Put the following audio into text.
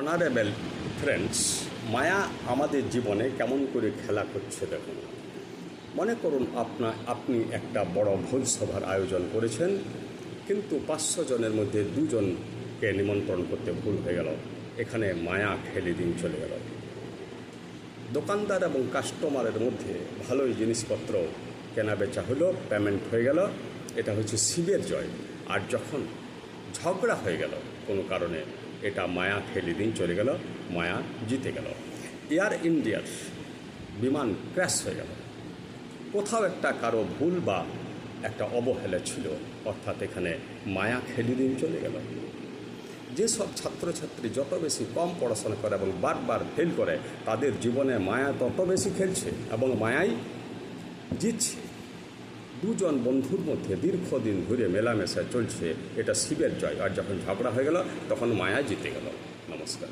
Honourable friends, মায়া আমাদের জীবনে কেমন করে খেলা করছে দেখুন। মনে করুন আপনি একটা বড় ভোজসভার আয়োজন করেছেন, কিন্তু 500 জনের মধ্যে 2 জনকে নিমন্ত্রণ করতে ভুল হয়ে গেল। এখানে মায়া খেলে দিন চলে গেল। দোকানদার এবং কাস্টমারের মধ্যে ভালোই জিনিসপত্র কেনা বেচা হলো, পেমেন্ট হয়ে গেল, এটা হচ্ছে শিবের জয়। আর যখন ঝগড়া হয়ে গেল কোনো কারণে, এটা মায়া খেলে দিন চলে গেল, মায়া জিতে গেল। এয়ার ইন্ডিয়ার বিমান ক্র্যাশ হয়ে গেল। কোথাও একটা কারো ভুল বা একটা অবহেলা ছিল, অর্থাৎ এখানে মায়া খেলে দিন চলে গেল। যেসব ছাত্রছাত্রী যত বেশি কম পড়াশোনা করে এবং বারবার ফেল করে, তাদের জীবনে মায়া তত বেশি খেলছে এবং মায়াই জিতছে। 2 জন বন্ধুর মধ্যে দীর্ঘদিন ধরে মেলামেশা চলছে, এটা শিবের জয়। আর যখন ঝগড়া হয়ে গেল, তখন মায়া জিতে গেল। নমস্কার।